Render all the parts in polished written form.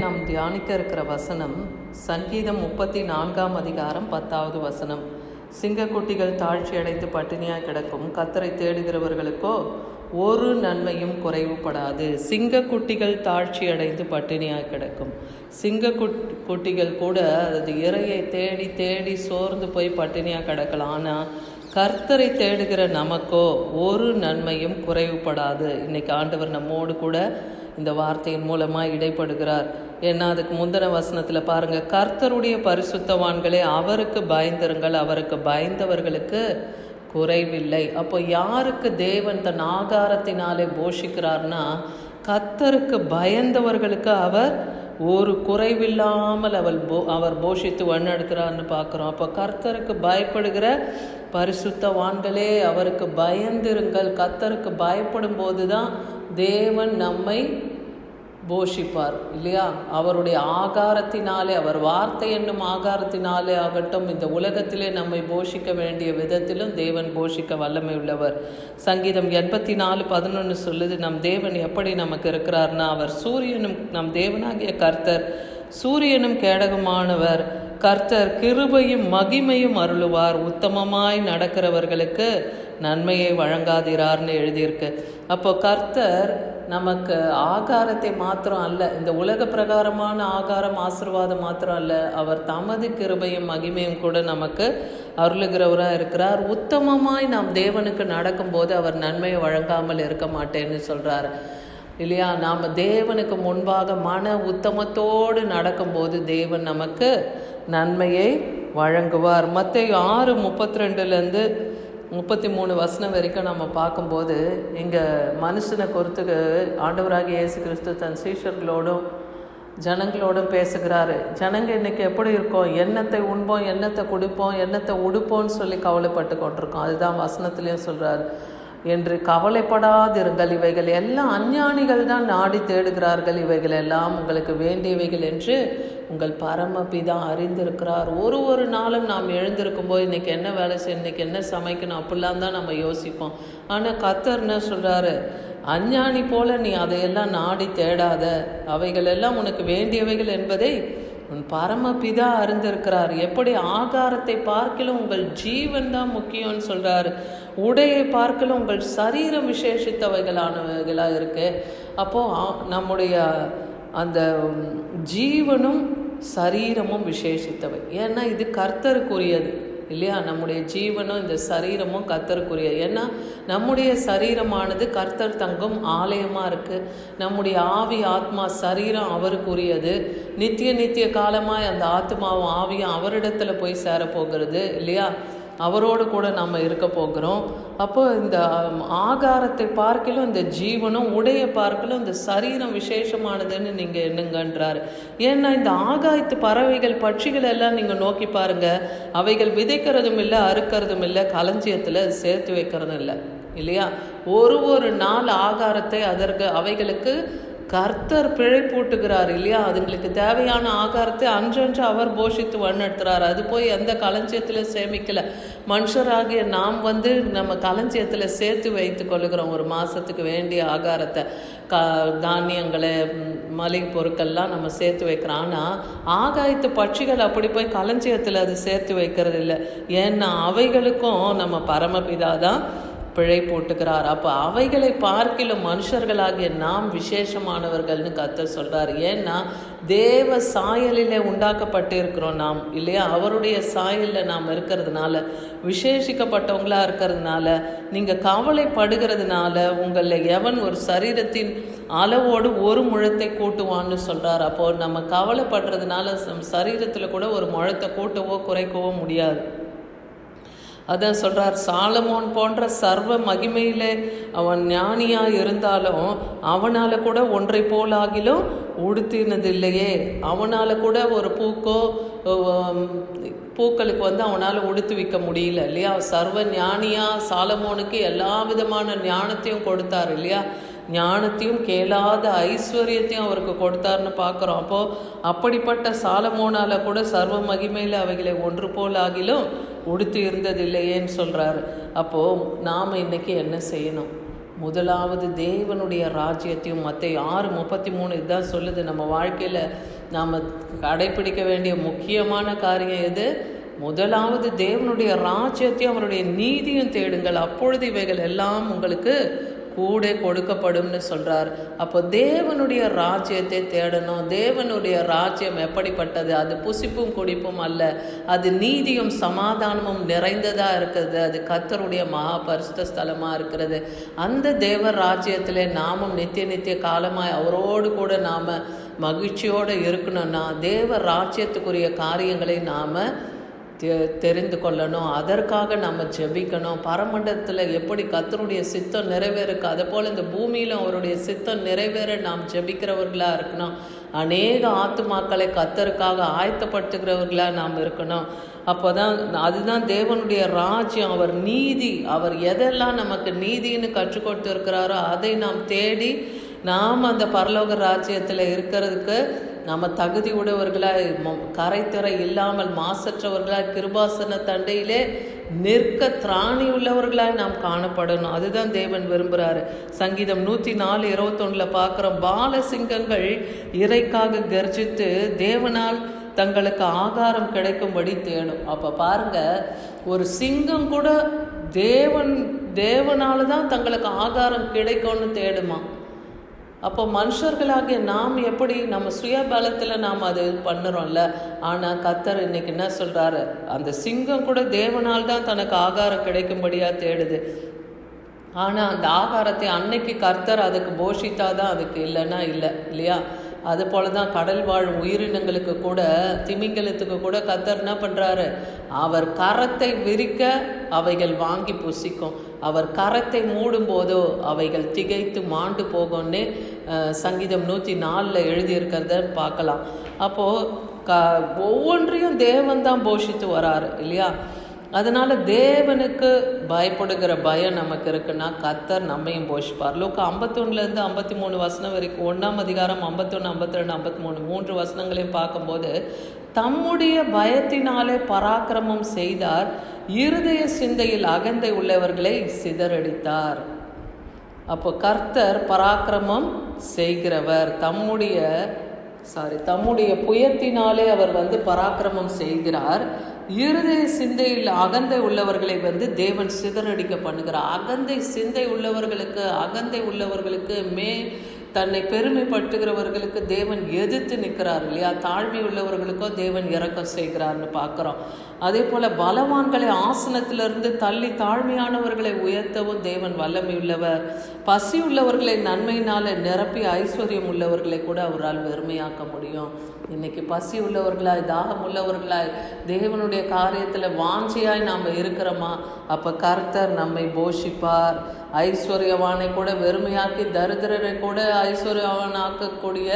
நாம் தியானிக்க இருக்கிற வசனம் சங்கீதம் 34 அதிகாரம் 10வது வசனம். சிங்கக்குட்டிகள் தாழ்ச்சி அடைந்து பட்டினியாய் கிடக்கும், கர்த்தரை தேடுகிறவர்களுக்கோ ஒரு நன்மையும் குறைவுபடாது. சிங்கக்குட்டிகள் தாழ்ச்சி அடைந்து பட்டினியாய் கிடக்கும். சிங்கக்குட்டிகள் கூட அது இரையை தேடி தேடி சோர்ந்து போய் பட்டினியாக கிடக்கலாம். ஆனால் கர்த்தரை தேடுகிற நமக்கோ ஒரு நன்மையும் குறைவுபடாது. இன்னைக்கு ஆண்டவர் நம்மோடு கூட இந்த வார்த்தையின் மூலமாக இடைப்படுகிறார். ஏன்னா அதுக்கு முந்தின வசனத்தில் பாருங்கள், கர்த்தருடைய பரிசுத்தவான்களே அவருக்கு பயந்திருங்கள், அவருக்கு பயந்தவர்களுக்கு குறைவில்லை. அப்போ யாருக்கு தேவன் தன் ஆகாரத்தினாலே போஷிக்கிறார்னா, கர்த்தருக்கு பயந்தவர்களுக்கு அவர் ஒரு குறைவில்லாமல் அவர் போஷித்து வழிநடத்துகிறார்னு பார்க்குறோம். அப்போ கர்த்தருக்கு பயப்படுகிற பரிசுத்தவான்களே அவருக்கு பயந்திருங்கள். கர்த்தருக்கு பயப்படும் போது தான் தேவன் நம்மை போஷிப்பார் இல்லையா? அவருடைய ஆகாரத்தினாலே, அவர் வார்த்தை என்னும் ஆகாரத்தினாலே ஆகட்டும், இந்த உலகத்திலே நம்மை போஷிக்க வேண்டிய விதத்திலும் தேவன் போஷிக்க வல்லமை உள்ளவர். சங்கீதம் 84:11 சொல்லுது, நம் தேவன் எப்படி நமக்கு இருக்கிறார்னா, அவர் சூரியனும், நம் தேவனாகிய கர்த்தர் சூரியனும் கேடகமானவர். கர்த்தர் கிருபையும் மகிமையும் அருளுவார், உத்தமமாய் நடக்கிறவர்களுக்கு நன்மையை வழங்காதிரார்னு எழுதியிருக்கு. அப்போ கர்த்தர் நமக்கு ஆகாரத்தை மாத்திரம் அல்ல, இந்த உலக பிரகாரமான ஆகாரம் ஆசீர்வாதம் மாத்திரம் அல்ல, அவர் தமது கிருபையும் மகிமையும் கூட நமக்கு அருளுகிறவராக இருக்கிறார். உத்தமமாய் நாம் தேவனுக்கு நடக்கும்போது அவர் நன்மையை வழங்காமல் இருக்க மாட்டேன்னு சொல்கிறார் இல்லையா? நாம் தேவனுக்கு முன்பாக மன உத்தமத்தோடு நடக்கும்போது தேவன் நமக்கு நன்மையை வழங்குவார். மத்தேயு 6:32 33 வசனம் வரைக்கும் நம்ம பார்க்கும்போது, இங்கே மனுஷனை குறித்து ஆண்டவராகிய இயேசு கிறிஸ்து தன் சீஷர்களோடும் ஜனங்களோடும் பேசுகிறாரு. ஜனங்க இன்னைக்கு எப்படி இருக்கோம்? எண்ணத்தை உண்போம், எண்ணத்தை குடிப்போம், எண்ணத்தை உடுப்போம்னு சொல்லி கவலைப்பட்டு கொண்டிருக்கோம். அதுதான் வசனத்துலேயும் சொல்கிறார், என்று கவலைப்படாதிருங்கள், இவைகள் எல்லாம் அஞ்ஞானிகள் தான் நாடி தேடுகிறார்கள், இவைகள் எல்லாம் உங்களுக்கு வேண்டியவைகள் என்று உங்கள் பரமபிதா அறிந்திருக்கிறார். ஒரு நாளும் நாம் எழுந்திருக்கும் போது இன்றைக்கி என்ன வேலை செய்யணும், இன்றைக்கி என்ன சமைக்கணும், அப்படிலாம் தான் நம்ம யோசிப்போம். ஆனால் கர்த்தர் என்ன சொல்கிறாரு, அஞ்ஞானி போல நீ அதையெல்லாம் நாடி தேடாத, அவைகள் எல்லாம் உனக்கு வேண்டியவைகள் என்பதை உன் பரமபிதா அறிந்திருக்கிறார். எப்படி ஆகாரத்தை பார்க்கலும் உங்கள் ஜீவன் தான் முக்கியம்னு சொல்கிறாரு. உடையை பார்க்கலும் உங்கள் சரீரம் விசேஷித்தவைகளானவைகளாக இருக்கு. அப்போது நம்முடைய அந்த ஜீவனும் சரீரமும் விசேஷித்தவை. ஏன்னா இது கர்த்தருக்குரியது இல்லையா? நம்முடைய ஜீவனும் இந்த சரீரமும் கர்த்தருக்குரியது. ஏன்னா நம்முடைய சரீரமானது கர்த்தர் தங்கும் ஆலயமாக இருக்குது. நம்முடைய ஆவி ஆத்மா சரீரம் அவருக்குரியது. நித்திய காலமாக அந்த ஆத்மாவும் ஆவியும் அவரிடத்துல போய் சேரப்போகிறது இல்லையா? அவரோடு கூட நம்ம இருக்க போகிறோம். அப்போ இந்த ஆகாரத்தை பார்க்கலும் இந்த ஜீவனும், உடையை பார்க்கலும் இந்த சரீரம் விசேஷமானதுன்னு நீங்கள் எண்ணுங்கன்றார். ஏன்னா இந்த ஆகாயத்து பறவைகள் பட்சிகள் எல்லாம் நீங்கள் நோக்கி பாருங்கள், அவைகள் விதைக்கிறதும் இல்லை, அறுக்கிறதும் இல்லை, களஞ்சியத்தில் சேர்த்து வைக்கிறதும் இல்லை இல்லையா? ஒரு நாள் ஆகாரத்தை அவைகளுக்கு கர்த்தர் பிழைப்பூட்டுகிறார் இல்லையா? அதுங்களுக்கு தேவையான ஆகாரத்தை அன்றன்று அவர் போஷித்து வழிநடத்துகிறார். அது போய் எந்த களஞ்சியத்தில் சேமிக்கலை. மனுஷராகிய நாம் நம்ம களஞ்சியத்தில் சேர்த்து வைத்து கொள்ளுகிறோம் ஒரு மாதத்துக்கு வேண்டிய ஆகாரத்தை, தானியங்களை, மளிகை பொருட்கள்லாம் நம்ம சேர்த்து வைக்கிறோம். ஆனால் ஆகாயத்து பட்சிகள் அப்படி போய் களஞ்சியத்தில் அது சேர்த்து வைக்கிறது இல்லை. ஏன்னா அவைகளுக்கும் நம்ம பரமபிதா தான் பிழை போட்டுக்கிறார். அப்போ அவைகளை பார்க்கிலும் மனுஷர்களாகிய நாம் விசேஷமானவர்கள்னு கர்த்தர் சொல்கிறார். ஏன்னா தேவ சாயலிலே உண்டாக்கப்பட்டு இருக்கிறோம் நாம் இல்லையா? அவருடைய சாயலில் நாம் இருக்கிறதுனால, விசேஷிக்கப்பட்டவங்களாக இருக்கிறதுனால, நீங்கள் கவலைப்படுகிறதுனால உங்களில் எவன் ஒரு சரீரத்தின் அளவோடு ஒரு முழத்தை கூட்டுவான்னு சொல்கிறார். அப்போது நம்ம கவலைப்படுறதுனால சரீரத்தில் கூட ஒரு முழத்தை கூட்டவோ குறைக்கவோ முடியாது. அதான் சொல்கிறார், சாலமோன் போன்ற சர்வ மகிமையிலே அவன் ஞானியாக இருந்தாலும் அவனால் கூட ஒன்றை போலாகிலும் உடுத்தினது இல்லையே. அவனால் கூட ஒரு பூக்களுக்கு அவனால் உடுத்து வைக்க முடியல இல்லையா? சர்வ ஞானியாக சாலமோனுக்கு எல்லா விதமான ஞானத்தையும் கொடுத்தார் இல்லையா? ஞானத்தையும் கேளாத ஐஸ்வர்யத்தையும் அவருக்கு கொடுத்தாருன்னு பார்க்குறோம். அப்போது அப்படிப்பட்ட சாலமோனால் கூட சர்வ மகிமையில் அவைகளை ஒன்று போல் ஆகிலும் உடுத்தி இருந்ததில்லையேன்னு சொல்கிறாரு. அப்போது நாம் இன்றைக்கி என்ன செய்யணும்? முதலாவது தேவனுடைய ராஜ்யத்தையும். மத்தேயு 6:33 இதுதான் சொல்லுது. நம்ம வாழ்க்கையில் நாம் கடைப்பிடிக்க வேண்டிய முக்கியமான காரியம் எது? முதலாவது தேவனுடைய ராஜ்யத்தையும் அவருடைய நீதியும் தேடுங்கள், அப்பொழுது இவைகள் எல்லாம் உங்களுக்கு கூட கொடுக்கப்படும்னு சொல்கிறார். அப்போ தேவனுடைய ராஜ்யத்தை தேடணும். தேவனுடைய ராஜ்யம் எப்படிப்பட்டது? அது புசிப்பும் குடிப்பும் அல்ல, அது நீதியும் சமாதானமும் நிறைந்ததாக இருக்கிறது. அது கர்த்தருடைய மகா பரிசுத்த ஸ்தலமாக இருக்கிறது. அந்த தேவ ராஜ்யத்தில் நாமும் நித்திய காலமாய் அவரோடு கூட நாம் மகிழ்ச்சியோடு இருக்கணும்னா தேவ ராஜ்யத்துக்குரிய காரியங்களை நாம் தெரிந்து கொள்ளணும். அதற்காக நம்ம ஜெபிக்கணும். பரமண்டலத்தில் எப்படி கர்த்தருடைய சித்தம் நிறைவேறுக்கு, அதை போல் இந்த பூமியிலும் அவருடைய சித்தம் நிறைவேற நாம் ஜெபிக்கிறவர்களாக இருக்கணும். அநேக ஆத்துமாக்களை கர்த்தருக்காக ஆயத்தப்படுத்துகிறவர்களாக நாம் இருக்கணும். அப்போ தான் அதுதான் தேவனுடைய ராஜ்யம். அவர் நீதி, அவர் எதெல்லாம் நமக்கு நீதின்னு கற்றுக் கொடுத்து இருக்கிறாரோ அதை நாம் தேடி நாம் அந்த பரலோக ராஜ்யத்தில் இருக்கிறதுக்கு நம்ம தகுதி உடையவர்களாய், கரைத்துறை இல்லாமல் மாசற்றவர்களாய், கிருபாசன தண்டையிலே நிற்க திராணி உள்ளவர்களாய் நாம் காணப்படணும். அதுதான் தேவன் விரும்புகிறாரு. சங்கீதம் 104:21 பார்க்குறோம், பாலசிங்கங்கள் இறைக்காக கர்ஜித்து தேவனால் தங்களுக்கு ஆகாரம் கிடைக்கும்படி தேடும். அப்போ பாருங்க, ஒரு சிங்கம் கூட தேவனால தான் தங்களுக்கு ஆகாரம் கிடைக்கும்னு தேடுமா. அப்போ மனுஷர்களாகிய நாம் எப்படி நம்ம சுய பலத்தில் நாம் அது பண்ணுறோம்ல. ஆனால் கர்த்தர் இன்னைக்கு என்ன சொல்கிறாரு? அந்த சிங்கம் கூட தேவனால் தான் தனக்கு ஆகாரம் கிடைக்கும்படியாக தேடுது. ஆனால் அந்த ஆகாரத்தை அன்னைக்கு கர்த்தர் அதுக்கு போஷித்தாதான் அதுக்கு, இல்லைன்னா இல்லை, இல்லையா? அதுபோல தான் கடல் வாழும் உயிரினங்களுக்கு கூட, திமிங்கலத்துக்கு கூட கர்த்தர் என்ன பண்ணுறாரு? அவர் கரத்தை விரிக்க அவைகள் வாங்கி புசிக்கும், அவர் கரத்தை மூடும் போதோ அவைகள் திகைத்து மாண்டு போகும்னு சங்கீதம் 104 எழுதியிருக்கிறத பார்க்கலாம். அப்போது ஒவ்வொன்றையும் தேவன் தான் போஷித்து வராரு, இல்லையா? அதனால் தேவனுக்கு பயப்படுகிற பயம் நமக்கு இருக்குன்னா கர்த்தர் நம்மையும் போஷிப்பார். லூக்கா 51-53 வரைக்கும், 1ஆம் அதிகாரம் 51, 52, 53 3 வசனங்களையும் பார்க்கும்போது, தம்முடைய பயத்தினாலே பராக்கிரமம் செய்தார், இருதய சிந்தையில் அகந்தை உள்ளவர்களை சிதறடித்தார். அப்போ கர்த்தர் பராக்கிரமம் செய்கிறவர். தம்முடைய புயத்தினாலே அவர் பராக்கிரமம் செய்கிறார். இருதய சிந்தையில் அகந்தை உள்ளவர்களை தேவன் சிதறடிக்க பண்ணுகிறார். அகந்தை உள்ளவர்களுக்கு தன்னை பெருமைப்படுத்துகிறவர்களுக்கு தேவன் எதிர்த்து நிற்கிறார், இல்லையா? தாழ்மை உள்ளவர்களுக்கோ தேவன் இரக்கம் செய்கிறார்னு பார்க்குறோம். அதே போல் பலவான்களை ஆசனத்திலிருந்து தள்ளி தாழ்மையானவர்களை உயர்த்தவும் தேவன் வல்லமை உள்ளவர். பசி உள்ளவர்களை நன்மையினால் நிரப்பி ஐஸ்வர்யம் உள்ளவர்களை கூட அவரால் வெறுமையாக்க முடியும். இன்னைக்கு பசி உள்ளவர்களாய், தாகம் உள்ளவர்களாய், தேவனுடைய காரியத்தில் வாஞ்சியாய் நாம் இருக்கிறோமா? அப்போ கர்த்தர் நம்மை போஷிப்பார். ஐஸ்வர்யவானை கூட வெறுமையாக்கி தரித்திரரை கூட ஐஸ்வர்யவானாக்கக்கூடிய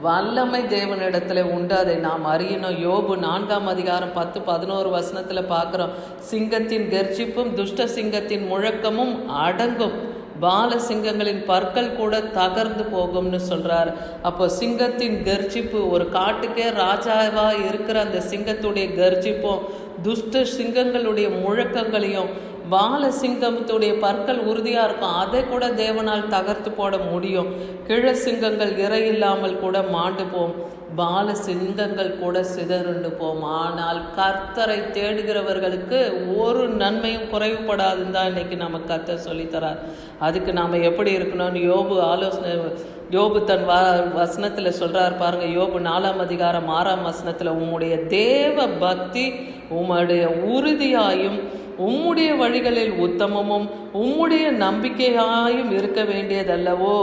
வல்லமை தேவனிடத்துல உண்டு. அதை நாம் அறியணும். யோபு 4ஆம் அதிகாரம் 10-11 பார்க்குறோம், சிங்கத்தின் கர்ஜிப்பும் துஷ்ட சிங்கத்தின் முழக்கமும் அடங்கும், பால சிங்கங்களின் பற்கள் கூட தகர்ந்து போகும்னு சொல்கிறார். அப்போ சிங்கத்தின் கர்ஜிப்பு, ஒரு காட்டுக்கே ராஜாவாக இருக்கிற அந்த சிங்கத்துடைய கர்ஜிப்பும் துஷ்ட சிங்கங்களுடைய முழக்கங்களையும், பால சிங்கத்துடைய பற்கள் உறுதியாக இருக்கும், அதை கூட தேவனால் தகர்த்து போட முடியும். கிழ சிங்கங்கள் இறை இல்லாமல் கூட மாண்டு போம், பால சிங்கங்கள் கூட சிதறுண்டு போம். ஆனால் கர்த்தரை தேடுகிறவர்களுக்கு ஒரு நன்மையும் குறைவுபடாதுன்னு தான் இன்னைக்கு நம்ம கர்த்தர் சொல்லித்தரார். அதுக்கு நாம் எப்படி இருக்கணும்னு யோபு தன் வசனத்தில் சொல்கிறார் பாருங்க. யோபு 4ஆம் அதிகாரம் 6ஆம் வசனத்தில், உம்முடைய தேவ பக்தி உம்முடைய உறுதியாயும் உம்முடைய வழிகளில் உத்தமமும் உம்முடைய நம்பிக்கையாயும் இருக்க வேண்டியதல்லவோ.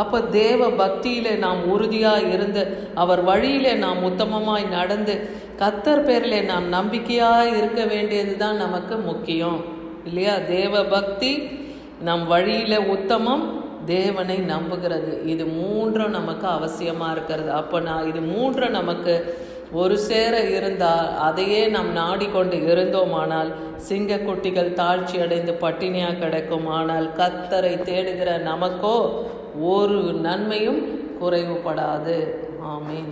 அப்போ தேவ பக்தியிலே நாம் உறுதியாக இருந்து, அவர் வழியிலே நாம் உத்தமமாய் நடந்து, கர்த்தர் பேரிலே நாம் நம்பிக்கையாக இருக்க வேண்டியது தான் நமக்கு முக்கியம், இல்லையா? தேவ பக்தி, நம் வழியில் உத்தமம், தேவனை நம்புகிறது. இது மூன்றும் நமக்கு அவசியமாக இருக்கிறது. அப்போ இது மூன்றும் நமக்கு ஒரு சேர இருந்தால், அதையே நாம் நாடிக்கொண்டு இருந்தோமானால் சிங்கக்குட்டிகள் தாழ்ச்சி அடைந்து பட்டினியாக கிடைக்கும். ஆனால் கர்த்தரை தேடுகிற நமக்கோ ஒரு நன்மையும் குறைவுபடாது. ஆமீன்.